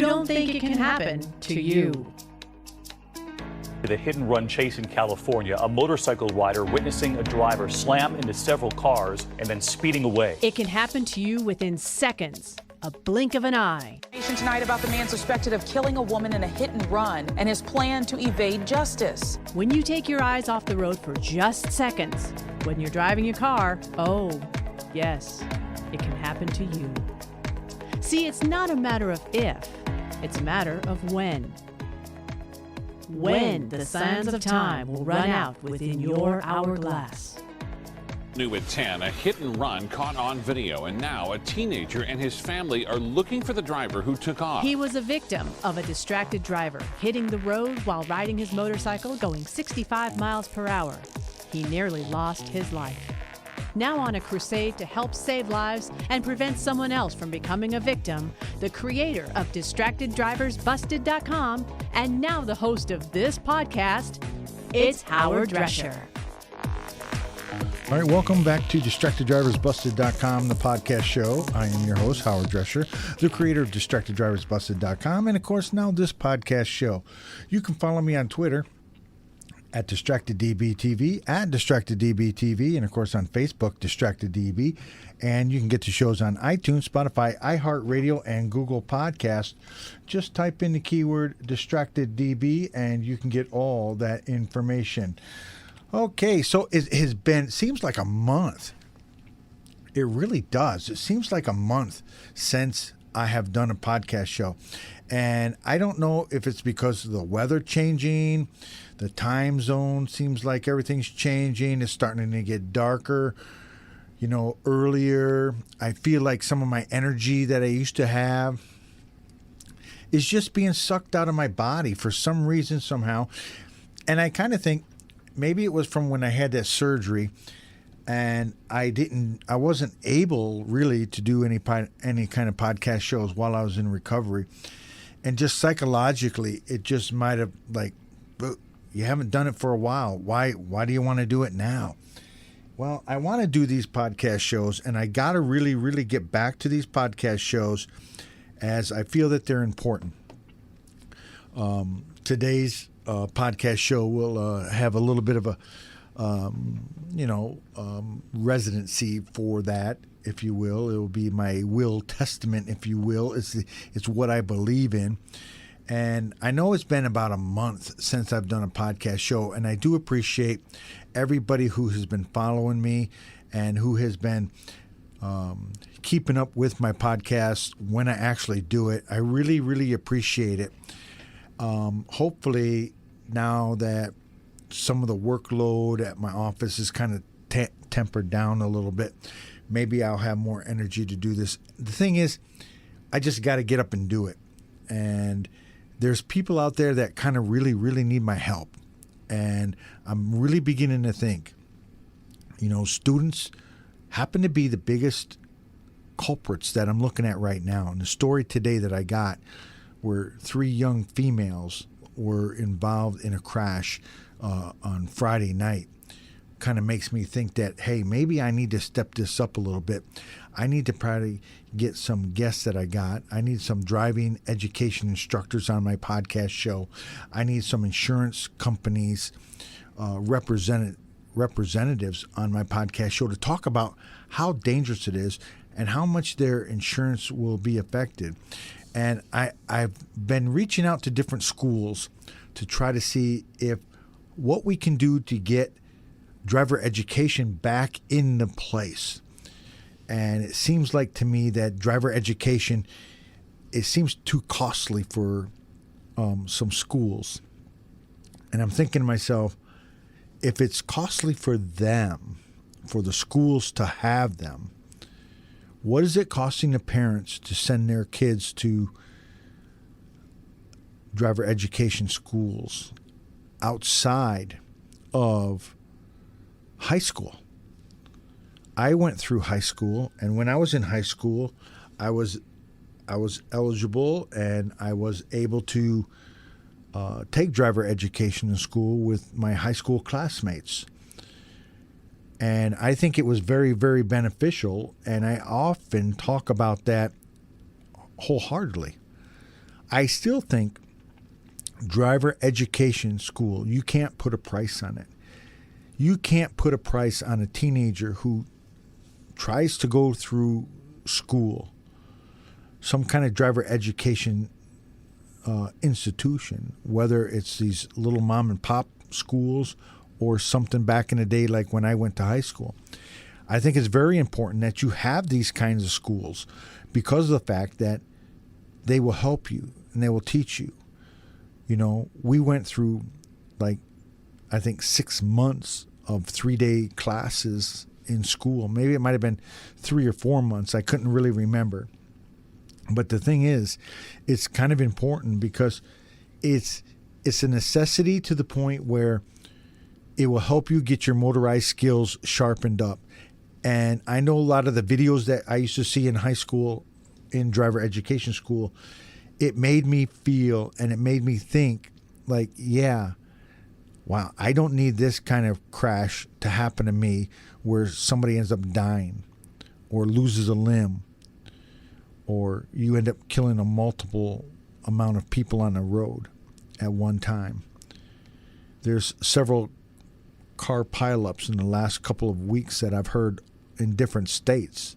don't think it can happen to you. The hit-and-run chase in California, a motorcycle rider witnessing a driver slam into several cars and then speeding away. It can happen to you within seconds, a blink of an eye. Tonight about the man suspected of killing a woman in a hit-and-run and his plan to evade justice. When you take your eyes off the road for just seconds, when you're driving your car, oh, yes, it can happen to you. See, it's not a matter of if, it's a matter of when. When the sands of time will run out within your hourglass. New at 10, a hit and run caught on video, and now a teenager and his family are looking for the driver who took off. He was a victim of a distracted driver hitting the road while riding his motorcycle going 65 miles per hour. He nearly lost his life. Now on a crusade to help save lives and prevent someone else from becoming a victim, the creator of DistractedDriversBusted.com and now the host of this podcast, it's Howard Drescher. All right, welcome back to DistractedDriversBusted.com, the podcast show. I am your host, Howard Drescher, the creator of DistractedDriversBusted.com, and of course now this podcast show. You can follow me on Twitter at DistractedDBTV, at DistractedDBTV, and of course on Facebook, DistractedDB. And you can get the shows on iTunes, Spotify, iHeartRadio, and Google Podcast. Just type in the keyword DistractedDB and you can get all that information. Okay, so it has been, seems like a month. It really does. It seems like a month since I have done a podcast show. And I don't know if it's because of the weather changing, the time zone seems like everything's changing. It's starting to get darker, earlier. I feel like some of my energy that I used to have is just being sucked out of my body for some reason, somehow. And I kind of think maybe it was from when I had that surgery and I wasn't able really to do any kind of podcast shows while I was in recovery. And just psychologically, it just might have you haven't done it for a while. Why do you want to do it now? Well, I want to do these podcast shows, and I got to really, really get back to these podcast shows as I feel that they're important. Today's podcast show will have a little bit of a, residency for that, if you will. It will be my will testament, if you will. It's what I believe in. And I know it's been about a month since I've done a podcast show, and I do appreciate everybody who has been following me and who has been keeping up with my podcast when I actually do it. I really, really appreciate it. Hopefully, now that some of the workload at my office is kind of tempered down a little bit, maybe I'll have more energy to do this. The thing is, I just got to get up and do it. And there's people out there that kind of really, really need my help. And I'm really beginning to think, students happen to be the biggest culprits that I'm looking at right now. And the story today that I got where 3 young females were involved in a crash on Friday night kind of makes me think that, hey, maybe I need to step this up a little bit. I need to probably get some guests that I got. I need some driving education instructors on my podcast show. I need some insurance companies representatives on my podcast show to talk about how dangerous it is and how much their insurance will be affected. And I've been reaching out to different schools to try to see if what we can do to get driver education back into place. And it seems like to me that driver education, it seems too costly for some schools. And I'm thinking to myself, if it's costly for them, for the schools to have them, what is it costing the parents to send their kids to driver education schools outside of high school? I went through high school, and when I was in high school, I was eligible and I was able to take driver education in school with my high school classmates. And I think it was very, very beneficial, and I often talk about that wholeheartedly. I still think driver education school, you can't put a price on it. You can't put a price on a teenager who tries to go through school, some kind of driver education institution, whether it's these little mom and pop schools or something back in the day like when I went to high school. I think it's very important that you have these kinds of schools because of the fact that they will help you and they will teach you. You know, we went through like, I think 6 months of 3-day classes in school. Maybe it might have been 3 or 4 months. I couldn't really remember. But the thing is, it's kind of important because it's a necessity to the point where it will help you get your motorized skills sharpened up. And I know a lot of the videos that I used to see in high school, in driver education school, it made me feel and it made me think like, yeah, wow, I don't need this kind of crash to happen to me where somebody ends up dying or loses a limb or you end up killing a multiple amount of people on the road at one time. There's several car pileups in the last couple of weeks that I've heard in different states.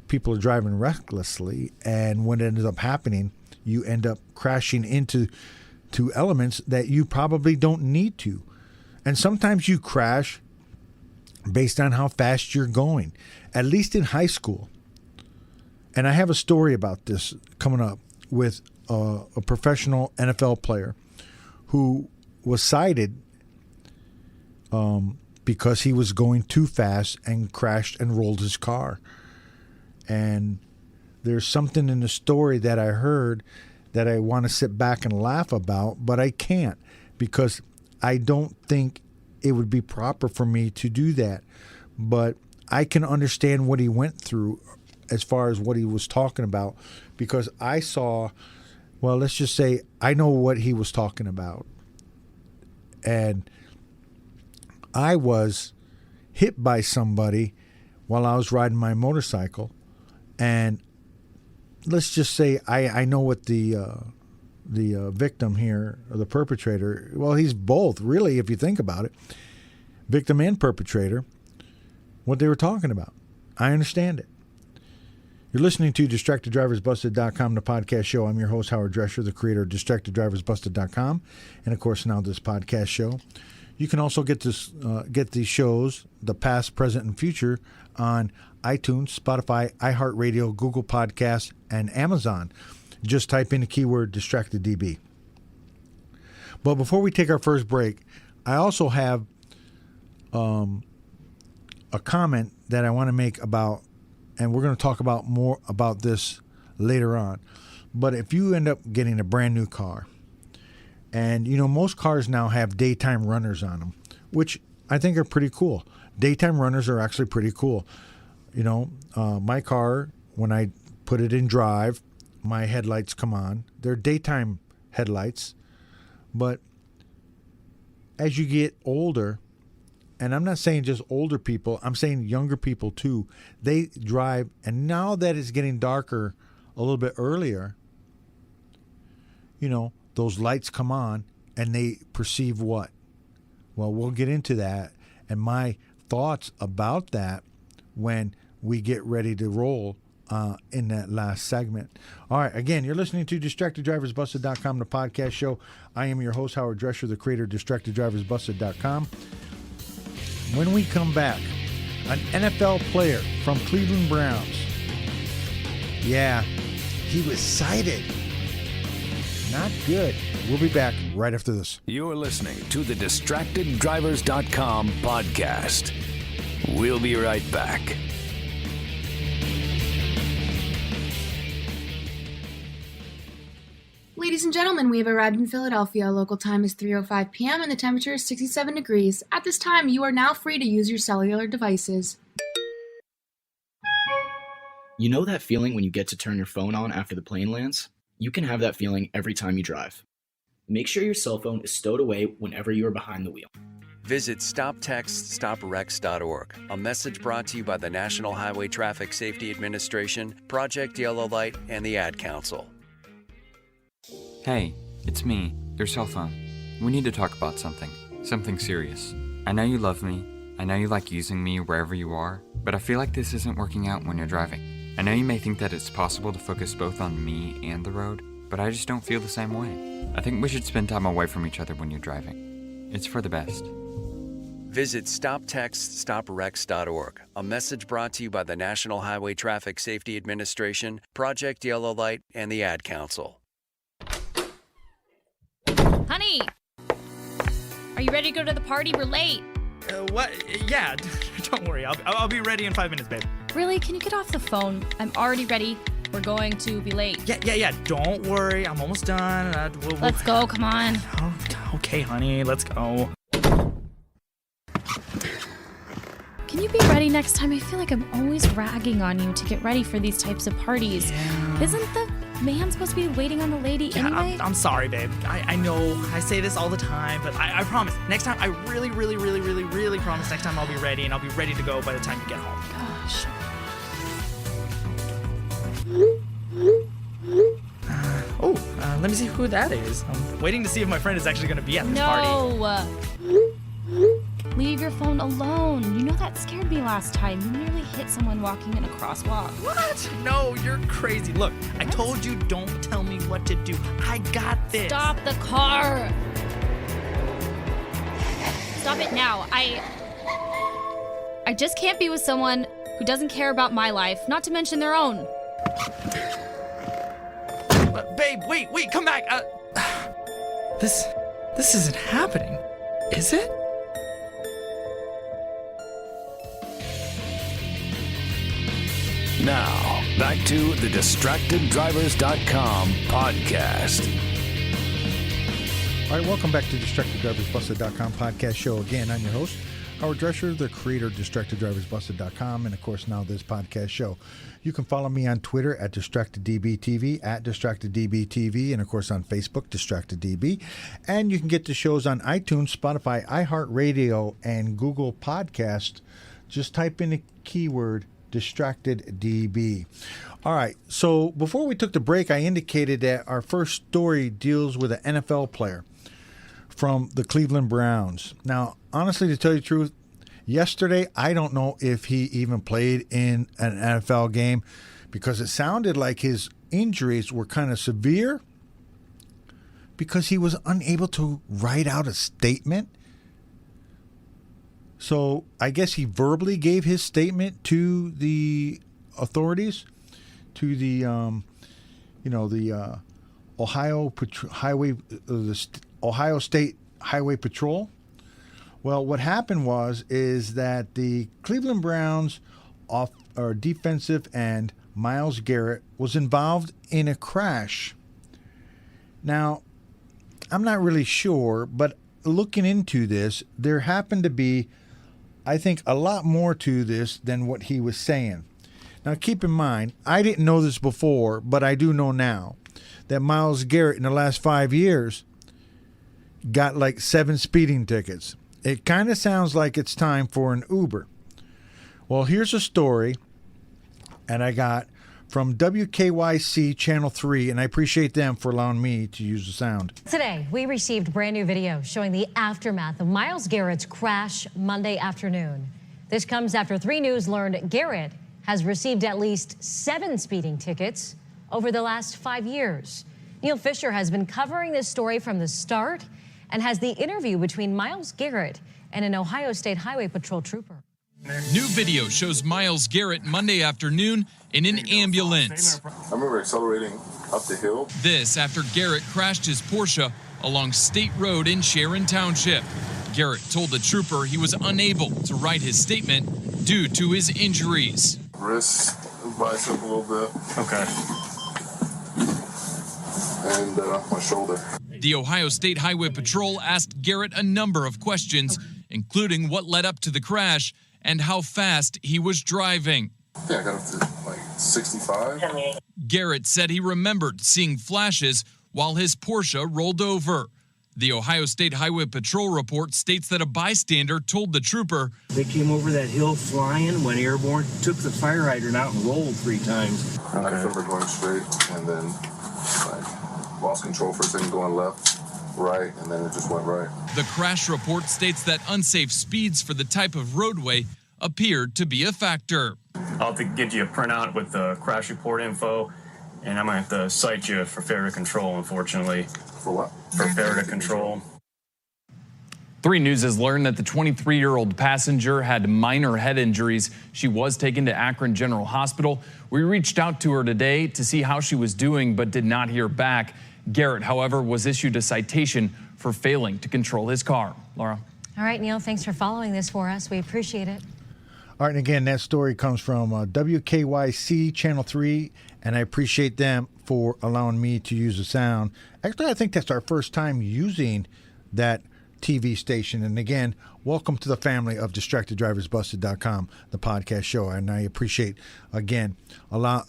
People are driving recklessly, and what ends up happening, you end up crashing into elements that you probably don't need to. And sometimes you crash based on how fast you're going, at least in high school. And I have a story about this coming up with a professional NFL player who was cited because he was going too fast and crashed and rolled his car. And there's something in the story that I heard that I want to sit back and laugh about, but I can't because I don't think it would be proper for me to do that. But I can understand what he went through as far as what he was talking about because I saw, well, let's just say I know what he was talking about. And I was hit by somebody while I was riding my motorcycle. And let's just say I know what the victim here, or the perpetrator, well, he's both, really, if you think about it, victim and perpetrator, what they were talking about. I understand it. You're listening to DistractedDriversBusted.com, the podcast show. I'm your host, Howard Drescher, the creator of DistractedDriversBusted.com, and, of course, now this podcast show. You can also get these shows, the past, present, and future, on iTunes, Spotify, iHeartRadio, Google Podcasts, and Amazon. Just type in the keyword DistractedDB. But before we take our first break, I also have a comment that I want to make about, and we're going to talk about more about this later on. But if you end up getting a brand new car, and, you know, most cars now have daytime runners on them, which I think are pretty cool. Daytime runners are actually pretty cool. You know, my car, when I put it in drive, my headlights come on. They're daytime headlights. But as you get older, and I'm not saying just older people, I'm saying younger people too, they drive, and now that it's getting darker a little bit earlier, you know, those lights come on and they perceive what? Well, we'll get into that and my thoughts about that when we get ready to roll in that last segment. All right, again, you're listening to DistractedDriversBusted.com, the podcast show. I am your host, Howard Drescher, the creator of DistractedDriversBusted.com. When we come back, an NFL player from Cleveland Browns. Yeah, he was cited. Not good. We'll be back right after this. You're listening to the DistractedDrivers.com podcast. We'll be right back. Ladies and gentlemen, we have arrived in Philadelphia. Local time is 3:05 p.m. and the temperature is 67 degrees. At this time, you are now free to use your cellular devices. You know that feeling when you get to turn your phone on after the plane lands? You can have that feeling every time you drive. Make sure your cell phone is stowed away whenever you are behind the wheel. Visit StopTextStopWrecks.org, a message brought to you by the National Highway Traffic Safety Administration, Project Yellow Light, and the Ad Council. Hey, it's me, your cell phone. We need to talk about something serious. I know you love me, I know you like using me wherever you are, but I feel like this isn't working out when you're driving. I know you may think that it's possible to focus both on me and the road, but I just don't feel the same way. I think we should spend time away from each other when you're driving. It's for the best. Visit StopTextStopWrecks.org. A message brought to you by the National Highway Traffic Safety Administration, Project Yellow Light, and the Ad Council. Honey, are you ready to go to the party? We're late. What? Yeah, don't worry. I'll be ready in 5 minutes, babe. Really? Can you get off the phone? I'm already ready. We're going to be late. Yeah. Don't worry. I'm almost done. Let's go. Come on. Oh, okay, honey. Let's go. Can you be ready next time? I feel like I'm always ragging on you to get ready for these types of parties. Yeah. Isn't the man supposed to be waiting on the lady anyway? I'm sorry, babe. I know I say this all the time, but I promise. Next time, I really promise next time I'll be ready, and I'll be ready to go by the time you get home. Gosh. Let me see who that is. I'm waiting to see if my friend is actually going to be at this party. No. Leave your phone alone. You know that scared me last time. You nearly hit someone walking in a crosswalk. What? No, you're crazy. Look, I told you don't tell me what to do. I got this. Stop the car. Stop it now. I just can't be with someone who doesn't care about my life, not to mention their own. Babe, wait, come back. This isn't happening, is it? Now, back to the DistractedDrivers.com podcast. All right, welcome back to DistractedDriversBusted.com podcast show. Again, I'm your host, Howard Drescher, the creator of DistractedDriversBusted.com, and of course now this podcast show. You can follow me on Twitter at DistractedDBTV, at DistractedDBTV, and of course on Facebook, DistractedDB. And you can get the shows on iTunes, Spotify, iHeartRadio, and Google Podcast. Just type in the keyword DistractedDB. All right, so before we took the break, I indicated that our first story deals with an NFL player from the Cleveland Browns. Now, honestly, to tell you the truth, yesterday, I don't know if he even played in an NFL game because it sounded like his injuries were kind of severe because he was unable to write out a statement. So I guess he verbally gave his statement to the authorities, to the, Ohio State Highway Patrol. Well, what happened is that the Cleveland Browns defensive end Myles Garrett was involved in a crash. Now, I'm not really sure, but looking into this, there happened to be, I think, a lot more to this than what he was saying. Now, keep in mind, I didn't know this before, but I do know now that Myles Garrett in the last 5 years got like 7 speeding tickets. It kind of sounds like it's time for an Uber. Well, here's a story, and I got from WKYC Channel 3, and I appreciate them for allowing me to use the sound. Today, we received brand new video showing the aftermath of Myles Garrett's crash Monday afternoon. This comes after 3 News learned Garrett has received at least 7 speeding tickets over the last 5 years. Neil Fisher has been covering this story from the start and has the interview between Myles Garrett and an Ohio State Highway Patrol trooper. New video shows Myles Garrett Monday afternoon in an ambulance. I remember accelerating up the hill. This after Garrett crashed his Porsche along State Road in Sharon Township. Garrett told the trooper he was unable to write his statement due to his injuries. Wrist, bicep a little bit. Okay. And my shoulder. The Ohio State Highway Patrol asked Garrett a number of questions, including what led up to the crash and how fast he was driving. Yeah, I got up to like 65. Garrett said he remembered seeing flashes while his Porsche rolled over. The Ohio State Highway Patrol report states that a bystander told the trooper, "They came over that hill flying, went airborne, took the fire hydrant out and rolled 3 times. I remember going straight and then lost control for a second, going left, right, and then it just went right. The crash report states that unsafe speeds for the type of roadway appeared to be a factor. I'll have to get you a printout with the crash report info, and I might have to cite you for failure to control, unfortunately. For what? For failure to control. 3 News has learned that the 23-year-old passenger had minor head injuries. She was taken to Akron General Hospital. We reached out to her today to see how she was doing, but did not hear back. Garrett, however, was issued a citation for failing to control his car. Laura. All right, Neil, thanks for following this for us. We appreciate it. All right, and again, that story comes from WKYC Channel 3, and I appreciate them for allowing me to use the sound. Actually, I think that's our first time using that TV station. And again, welcome to the family of DistractedDriversBusted.com, the podcast show. And I appreciate, again,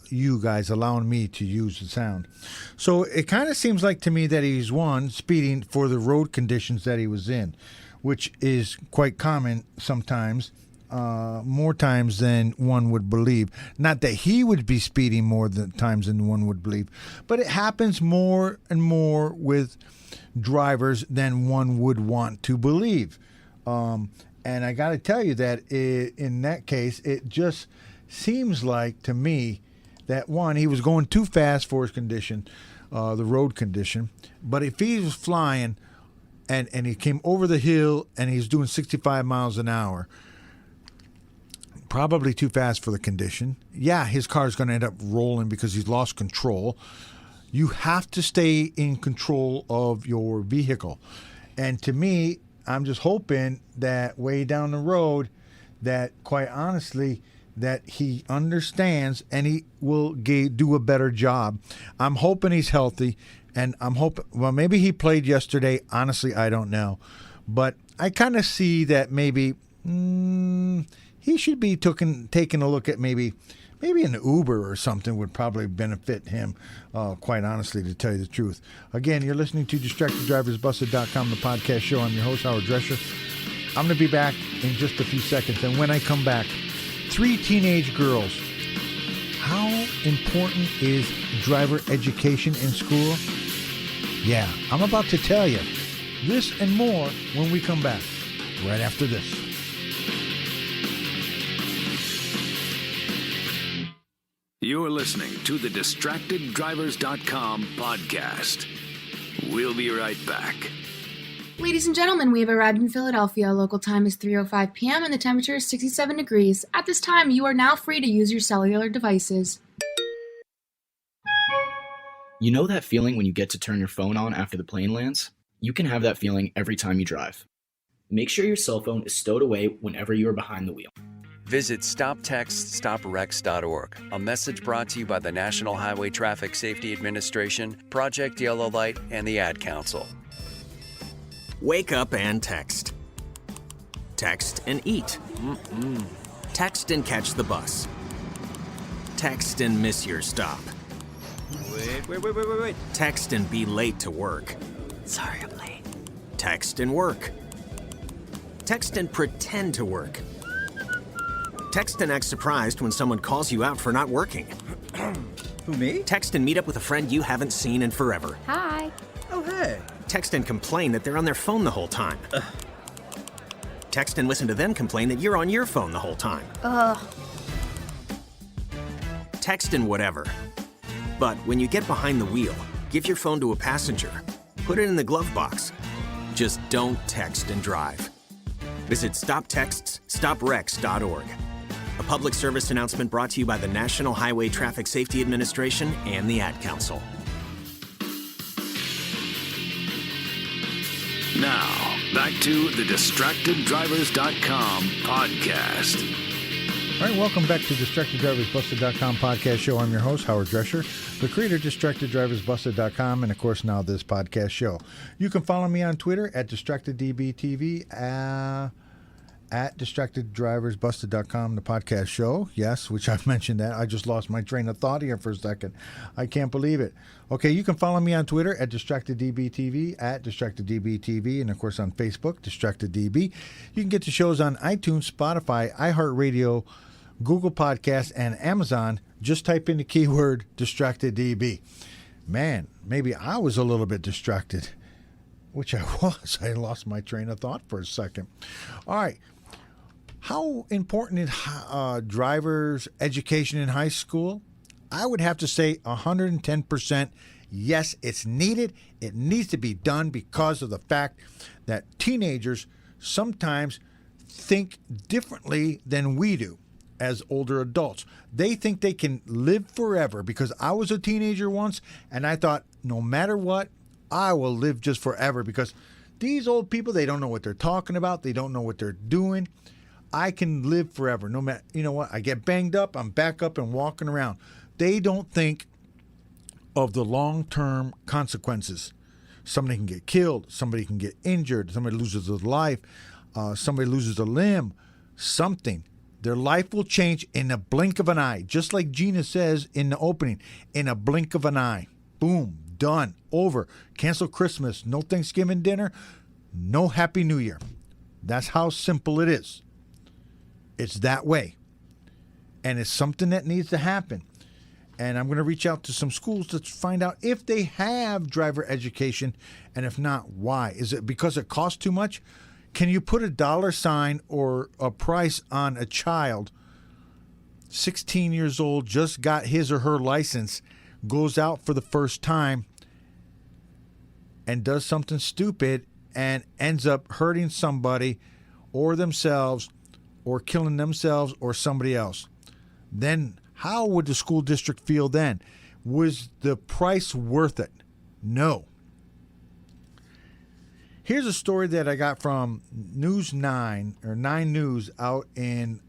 you guys allowing me to use the sound. So it kind of seems like to me that he's speeding for the road conditions that he was in, which is quite common sometimes, more times than one would believe. Not that he would be speeding more times than one would believe, but it happens more and more with drivers than one would want to believe. And I got to tell you that in that case, it just seems like to me that, one, he was going too fast for his condition, the road condition. But if he was flying and he came over the hill and he's doing 65 miles an hour, probably too fast for the condition. Yeah, his car's going to end up rolling because he's lost control. You have to stay in control of your vehicle. And to me, I'm just hoping that way down the road that, quite honestly, that he understands and he will do a better job. I'm hoping he's healthy, and I'm hoping, well, maybe he played yesterday. Honestly, I don't know. But I kind of see that maybe he should be taking a look at maybe an Uber or something would probably benefit him, quite honestly, to tell you the truth. Again, you're listening to DistractedDriversBusted.com, the podcast show. I'm your host, Howard Drescher. I'm going to be back in just a few seconds. And when I come back, 3 teenage girls. How important is driver education in school? Yeah, I'm about to tell you this and more when we come back, right after this. You're listening to the DistractedDrivers.com podcast. We'll be right back. Ladies and gentlemen, we have arrived in Philadelphia. Local time is 3:05 p.m. and the temperature is 67 degrees. At this time, you are now free to use your cellular devices. You know that feeling when you get to turn your phone on after the plane lands? You can have that feeling every time you drive. Make sure your cell phone is stowed away whenever you are behind the wheel. Visit StopTextStopWrecks.org, a message brought to you by the National Highway Traffic Safety Administration, Project Yellow Light, and the Ad Council. Wake up and text. Text and eat. Text and catch the bus. Text and miss your stop. Wait. Text and be late to work. Sorry, I'm late. Text and work. Text and pretend to work. Text and act surprised when someone calls you out for not working. Who, me? Text and meet up with a friend you haven't seen in forever. Hi. Oh, hey. Text and complain that they're on their phone the whole time. Text and listen to them complain that you're on your phone the whole time. Text and whatever. But when you get behind the wheel, give your phone to a passenger. Put it in the glove box. Just don't text and drive. Visit StopTextsStopWrecks.org. A public service announcement brought to you by the National Highway Traffic Safety Administration and the Ad Council. Now, back to the DistractedDrivers.com podcast. All right, welcome back to DistractedDriversBusted.com podcast show. I'm your host, Howard Drescher, the creator of DistractedDriversBusted.com, and, of course, now this podcast show. You can follow me on Twitter at DistractedDBTV, at DistractedDriversBusted.com, the podcast show. Yes, which I've mentioned that. I just lost my train of thought here for a second. I can't believe it. Okay, you can follow me on Twitter at DistractedDBTV, at DistractedDBTV, and, of course, on Facebook, DistractedDB. You can get the shows on iTunes, Spotify, iHeartRadio, Google Podcasts, and Amazon. Just type in the keyword DistractedDB. man, maybe I was a little bit distracted, which I was. I lost my train of thought for a second. All right. How important is driver's education in high school? I would have to say 110%. Yes, it's needed. It needs to be done because of the fact that teenagers sometimes think differently than we do as older adults. They think they can live forever, because I was a teenager once and I thought, no matter what, I will live just forever, because these old people, they don't know what they're talking about. They don't know what they're doing. I can live forever. No matter, you know what? I get banged up, I'm back up and walking around. They don't think of the long-term consequences. Somebody can get killed. Somebody can get injured. Somebody loses their life. Somebody loses a limb. Something. Their life will change in a blink of an eye. Just like Gina says in the opening, in a blink of an eye. Boom. Done. Over. Cancel Christmas. No Thanksgiving dinner. No Happy New Year. That's how simple it is. It's that way. And it's something that needs to happen. And I'm going to reach out to some schools to find out if they have driver education, and if not, why. Is it because it costs too much? Can you put a dollar sign or a price on a child, 16 years old, just got his or her license, goes out for the first time and does something stupid and ends up hurting somebody or themselves or killing themselves or somebody else? Then how would the school district feel then? Was the price worth it? No. Here's a story that I got from News 9 or 9 News out in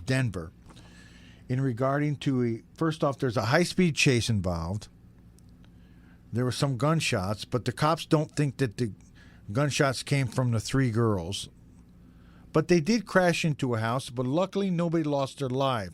Denver in regarding to first off, there's a high-speed chase involved. There were some gunshots, but the cops don't think that the gunshots came from the 3 girls. But they did crash into a house, but luckily nobody lost their life.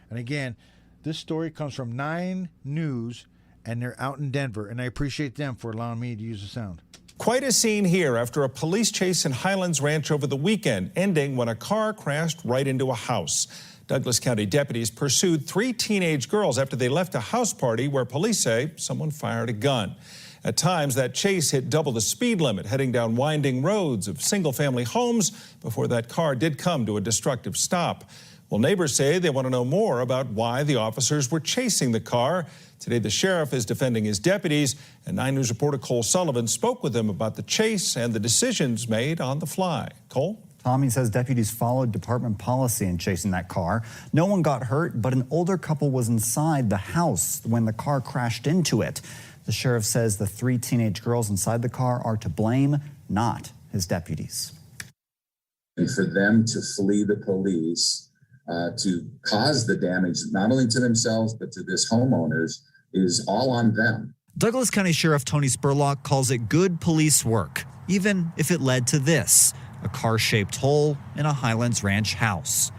And again, this story comes from 9 News, and they're out in Denver, and I appreciate them for allowing me to use the sound. Quite a scene here after a police chase in Highlands Ranch over the weekend, ending when a car crashed right into a house. Douglas County deputies pursued 3 teenage girls after they left a house party where police say someone fired a gun. At times, that chase hit double the speed limit, heading down winding roads of single-family homes before that car did come to a destructive stop. Well, neighbors say they want to know more about why the officers were chasing the car. Today, the sheriff is defending his deputies, and 9 News reporter Cole Sullivan spoke with him about the chase and the decisions made on the fly. Cole? Tommy says deputies followed department policy in chasing that car. No one got hurt, but an older couple was inside the house when the car crashed into it. The sheriff says the 3 teenage girls inside the car are to blame, not his deputies. And for them to flee the police, to cause the damage not only to themselves but to this homeowners is all on them. Douglas County Sheriff Tony Spurlock calls it good police work, even if it led to this, a car-shaped hole in a Highlands Ranch house.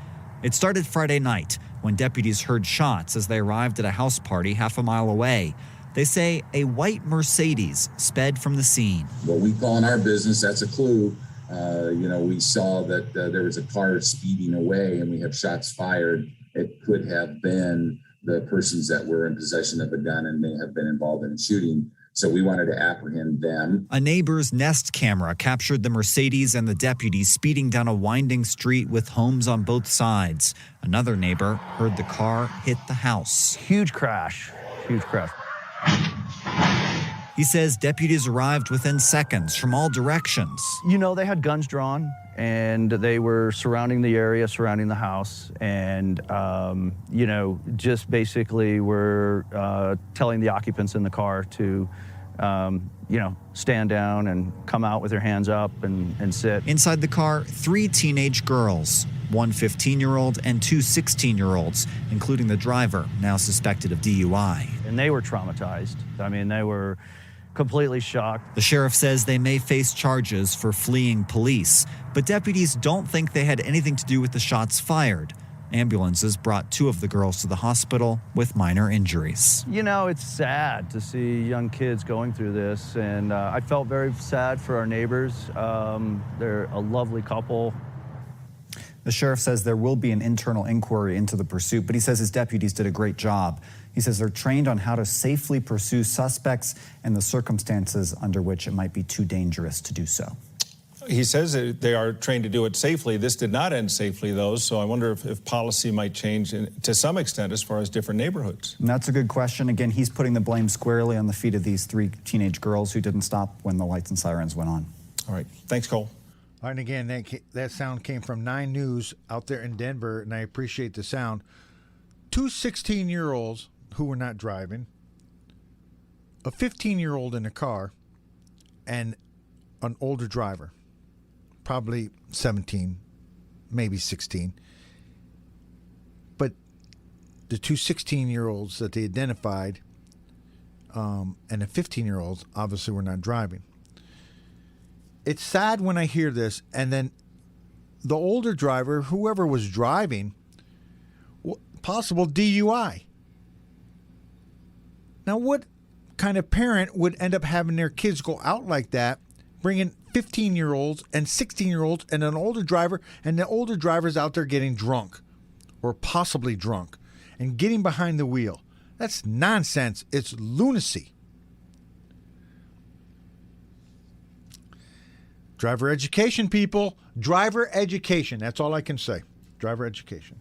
It started Friday night when deputies heard shots as they arrived at a house party half a mile away. They say a white Mercedes sped from the scene. What we call in our business, that's a clue. We saw that there was a car speeding away and we have shots fired. It could have been the persons that were in possession of a gun and may have been involved in a shooting. So we wanted to apprehend them. A neighbor's Nest camera captured the Mercedes and the deputies speeding down a winding street with homes on both sides. Another neighbor heard the car hit the house. Huge crash. He says deputies arrived within seconds from all directions. You know, they had guns drawn, and they were surrounding the area, surrounding the house, and, just basically were telling the occupants in the car to, stand down and come out with their hands up and sit. Inside the car, 3 teenage girls, 1 15-year-old and 2 16-year-olds, including the driver, now suspected of DUI. And they were traumatized. I mean, they were completely shocked. The sheriff says they may face charges for fleeing police, but deputies don't think they had anything to do with the shots fired. Ambulances brought 2 of the girls to the hospital with minor injuries. You know, it's sad to see young kids going through this, and I felt very sad for our neighbors. They're a lovely couple. The sheriff says there will be an internal inquiry into the pursuit, but he says his deputies did a great job. He says they're trained on how to safely pursue suspects and the circumstances under which it might be too dangerous to do so. He says that they are trained to do it safely. This did not end safely, though, so I wonder if policy might change to some extent as far as different neighborhoods. And that's a good question. Again, he's putting the blame squarely on the feet of these 3 teenage girls who didn't stop when the lights and sirens went on. All right. Thanks, Cole. All right, and again, that sound came from 9 News out there in Denver, and I appreciate the sound. 2 16-year-olds who were not driving, a 15-year-old in a car, and an older driver, probably 17, maybe 16. But the 2 16-year-olds that they identified and the 15-year-olds obviously were not driving. It's sad when I hear this, and then the older driver, whoever was driving, possible DUI. Now, what kind of parent would end up having their kids go out like that, bringing 15-year-olds and 16-year-olds and an older driver, and the older driver's out there getting drunk or possibly drunk and getting behind the wheel? That's nonsense. It's lunacy. Driver education, people. Driver education. That's all I can say. Driver education.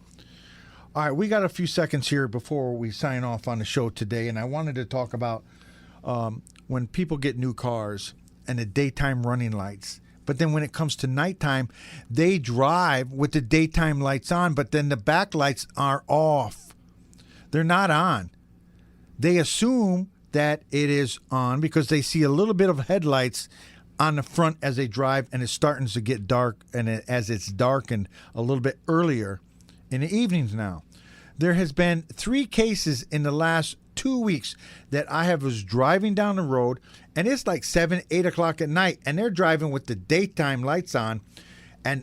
All right, we got a few seconds here before we sign off on the show today, and I wanted to talk about when people get new cars and the daytime running lights. But then when it comes to nighttime, they drive with the daytime lights on, but then the back lights are off. They're not on. They assume that it is on because they see a little bit of headlights on the front as they drive, and it's starting to get dark, and as it's darkened a little bit earlier in the evenings now. There has been 3 cases in the last 2 weeks that I was driving down the road, and it's like 7, 8 o'clock at night, and they're driving with the daytime lights on, and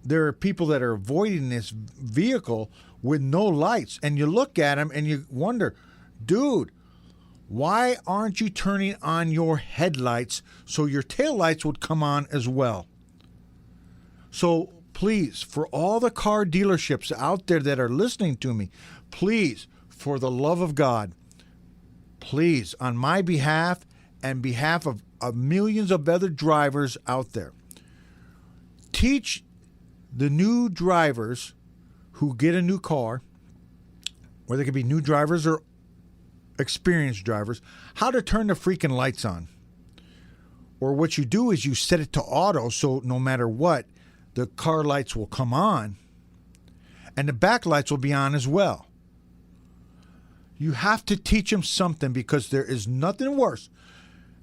there are people that are avoiding this vehicle with no lights, and you look at them and you wonder, dude, why aren't you turning on your headlights so your taillights would come on as well? So please, for all the car dealerships out there that are listening to me, please, for the love of God, please, on my behalf and behalf of millions of other drivers out there, teach the new drivers who get a new car, whether they could be new drivers or experienced drivers, how to turn the freaking lights on. Or what you do is you set it to auto, so no matter what, the car lights will come on and the back lights will be on as well. You have to teach them something, because there is nothing worse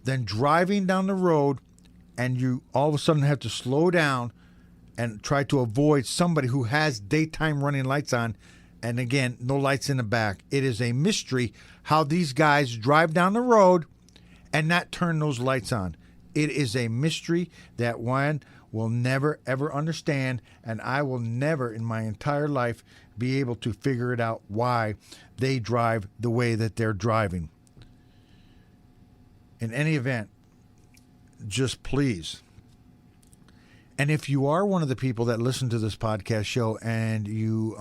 than driving down the road and you all of a sudden have to slow down and try to avoid somebody who has daytime running lights on, and again, no lights in the back. It is a mystery how these guys drive down the road and not turn those lights on. It is a mystery that one will never, ever understand, and I will never in my entire life be able to figure it out why they drive the way that they're driving. In any event, just please. And if you are one of the people that listen to this podcast show and you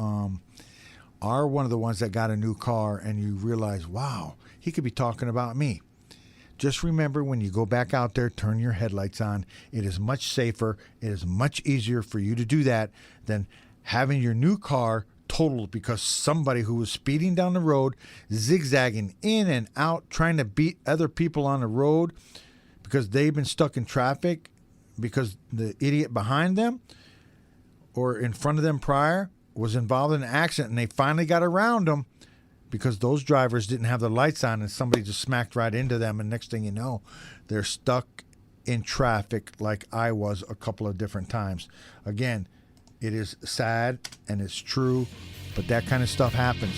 are one of the ones that got a new car and you realize, wow, he could be talking about me. Just remember, when you go back out there, turn your headlights on. It is much safer. It is much easier for you to do that than having your new car totaled because somebody who was speeding down the road, zigzagging in and out, trying to beat other people on the road because they've been stuck in traffic because the idiot behind them or in front of them prior was involved in an accident, and they finally got around them because those drivers didn't have the lights on and somebody just smacked right into them, and next thing you know, they're stuck in traffic like I was a couple of different times. Again, it is sad and it's true, but that kind of stuff happens.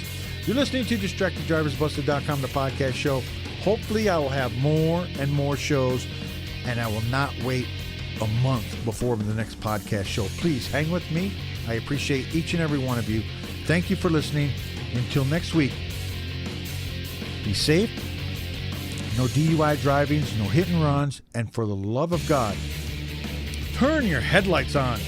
You're listening to DistractedDriversBusted.com, the podcast show. Hopefully I will have more and more shows, and I will not wait a month before the next podcast show. Please hang with me. I appreciate each and every one of you. Thank you for listening. Until next week, be safe, no DUI drivings, no hit and runs, and for the love of God, turn your headlights on.